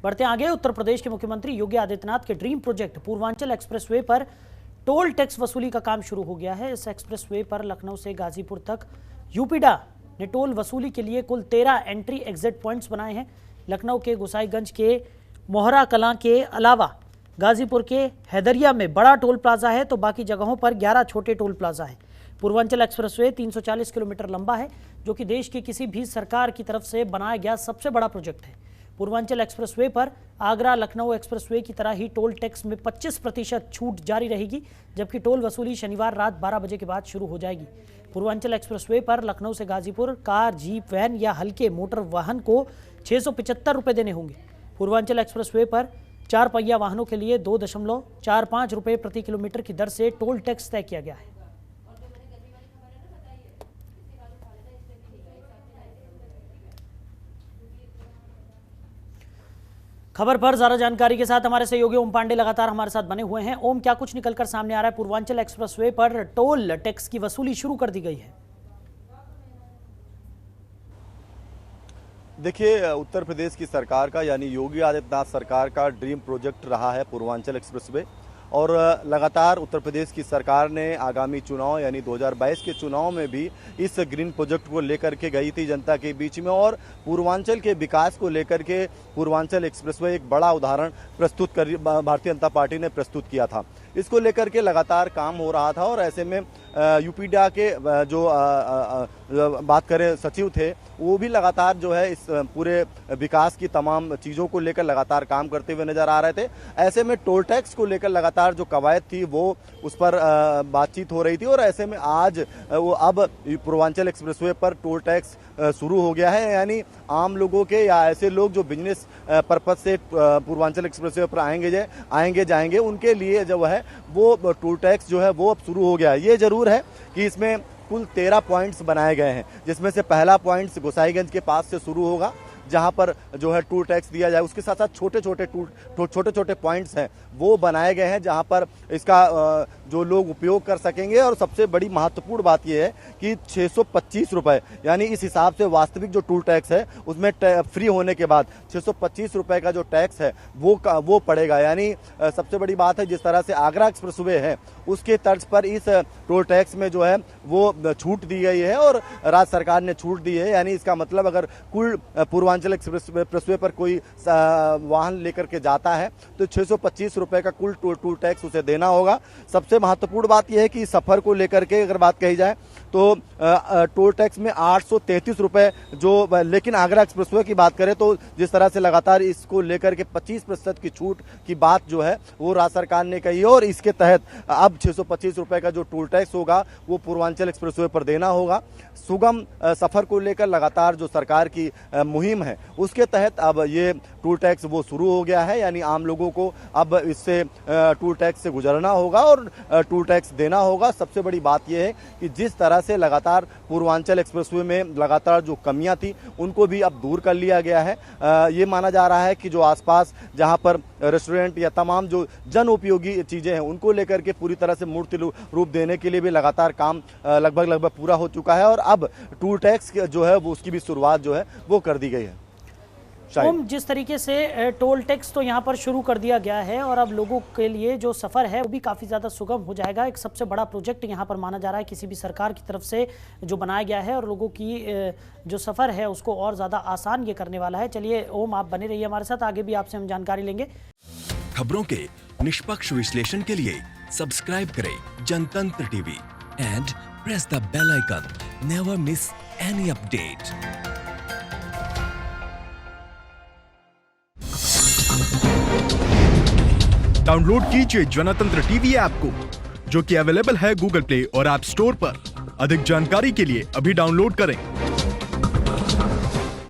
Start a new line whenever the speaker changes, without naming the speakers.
बढ़ते आगे, उत्तर प्रदेश के मुख्यमंत्री योगी आदित्यनाथ के ड्रीम प्रोजेक्ट पूर्वांचल एक्सप्रेसवे पर टोल टैक्स वसूली का काम शुरू हो गया है। इस एक्सप्रेसवे पर लखनऊ से गाजीपुर तक यूपीडा ने टोल वसूली के लिए कुल 13 एंट्री एग्जिट पॉइंट्स बनाए हैं। लखनऊ के गोसाईगंज के मोहरा कलां के अलावा गाजीपुर के हैदरिया में बड़ा टोल प्लाजा है, तो बाकी जगहों पर 11 छोटे टोल प्लाजा हैं। पूर्वांचल एक्सप्रेसवे 340 किलोमीटर लंबा है, जो कि देश की किसी भी सरकार की तरफ से बनाया गया सबसे बड़ा प्रोजेक्ट है। पूर्वांचल एक्सप्रेसवे पर आगरा लखनऊ एक्सप्रेसवे की तरह ही टोल टैक्स में 25% छूट जारी रहेगी, जबकि टोल वसूली शनिवार रात 12 बजे के बाद शुरू हो जाएगी। पूर्वांचल एक्सप्रेसवे पर लखनऊ से गाजीपुर कार, जीप, वैन या हल्के मोटर वाहन को 675 रुपये देने होंगे। पूर्वांचल एक्सप्रेसवे पर 4 पहिया वाहनों के लिए 2.45 रुपये प्रति किलोमीटर की दर से टोल टैक्स तय किया गया है। खबर पर ज्यादा जानकारी के साथ हमारे सहयोगी ओम पांडे लगातार हमारे साथ बने हुए हैं। ओम, क्या कुछ निकलकर सामने आ रहा है? पूर्वांचल एक्सप्रेसवे पर टोल टैक्स की वसूली शुरू कर दी गई है।
देखिए, उत्तर प्रदेश की सरकार का यानी योगी आदित्यनाथ सरकार का ड्रीम प्रोजेक्ट रहा है पूर्वांचल एक्सप्रेसवे, और लगातार उत्तर प्रदेश की सरकार ने आगामी चुनाव यानी 2022 के चुनाव में भी इस ग्रीन प्रोजेक्ट को लेकर के गई थी जनता के बीच में, और पूर्वांचल के विकास को लेकर के पूर्वांचल एक्सप्रेसवे एक बड़ा उदाहरण प्रस्तुत कर भारतीय जनता पार्टी ने प्रस्तुत किया था। इसको लेकर के लगातार काम हो रहा था, और ऐसे में यूपीडा के जो बात करें सचिव थे, वो भी लगातार जो है इस पूरे विकास की तमाम चीज़ों को लेकर लगातार काम करते हुए नजर आ रहे थे। ऐसे में टोल टैक्स को लेकर लगातार जो कवायद थी वो उस पर बातचीत हो रही थी, और ऐसे में आज वो अब पूर्वांचल एक्सप्रेसवे पर टोल टैक्स शुरू हो गया है। यानी आम लोगों के या ऐसे लोग जो बिजनेस पर्पज से पूर्वांचल एक्सप्रेसवे पर आएंगे जाएंगे, उनके लिए जो है वो टोल टैक्स जो है वो अब शुरू हो गया है। ये जरूर है कि इसमें कुल 13 पॉइंट्स बनाए गए हैं, जिसमें से पहला पॉइंट गोसाईगंज के पास से शुरू होगा, जहां पर जो है टोल टैक्स दिया जाए। उसके साथ साथ छोटे छोटे पॉइंट्स हैं वो बनाए गए हैं, जहां पर इसका जो लोग उपयोग कर सकेंगे। और सबसे बड़ी महत्वपूर्ण बात यह है कि 625 रुपये, यानी इस हिसाब से वास्तविक जो टोल टैक्स है उसमें फ्री होने के बाद 625 रुपये का जो टैक्स है वो पड़ेगा। यानी सबसे बड़ी बात है, जिस तरह से आगरा एक्सप्रेसवे है उसके तर्ज पर इस टोल टैक्स में जो है वो छूट दी गई है, और राज्य सरकार ने छूट दी है। यानी इसका मतलब अगर कुल पूर्वांचल एक्सप्रेसवे पर कोई वाहन लेकर के जाता है तो 625 रुपये का कुल टोल टैक्स उसे देना होगा। सबसे महत्वपूर्ण बात यह है कि सफर को लेकर के अगर बात कही जाए तो टोल टैक्स में 833 रुपये जो, लेकिन आगरा एक्सप्रेसवे की बात करें तो जिस तरह से लगातार इसको लेकर के 25% की छूट की बात जो है वो राज्य सरकार ने कही है, और इसके तहत अब 625 रुपये का जो टोल टैक्स होगा वो पूर्वांचल एक्सप्रेसवे पर देना होगा। सुगम सफर को लेकर लगातार जो सरकार की मुहिम है उसके तहत अब ये टोल टैक्स वो शुरू हो गया है। यानी आम लोगों को अब इससे टोल टैक्स से गुजरना होगा और टोल टैक्स देना होगा। सबसे बड़ी बात यह है कि जिस तरह से लगातार पूर्वांचल एक्सप्रेसवे में लगातार जो कमियां थी उनको भी अब दूर कर लिया गया है। ये माना जा रहा है कि जो आसपास जहां पर रेस्टोरेंट या तमाम जो जन उपयोगी चीजें हैं उनको लेकर के पूरी तरह से मूर्त रूप देने के लिए भी लगातार काम लगभग पूरा हो चुका है, और अब टोल टैक्स जो है वो उसकी भी शुरुआत जो है वो कर दी गई है।
जिस तरीके से टोल टैक्स तो यहाँ पर शुरू कर दिया गया है, और अब लोगों के लिए जो सफ़र है वो भी काफ़ी ज़्यादा सुगम हो जाएगा। एक सबसे बड़ा प्रोजेक्ट यहाँ पर माना जा रहा है किसी भी सरकार की तरफ से जो बनाया गया है, और लोगों की जो सफ़र है उसको और ज़्यादा आसान ये करने वाला है। चलिए ओम, आप बने रहिए हमारे साथ, आगे भी आपसे हम जानकारी लेंगे।
खबरों के निष्पक्ष विश्लेषण के लिए सब्सक्राइब करें Janatantra TV and press the bell icon. Never miss any update.
Download कीजिए जनतंत्र टीवी ऐप को, जो कि अवेलेबल है गूगल प्ले और ऐप स्टोर पर। अधिक जानकारी के लिए अभी डाउनलोड करें।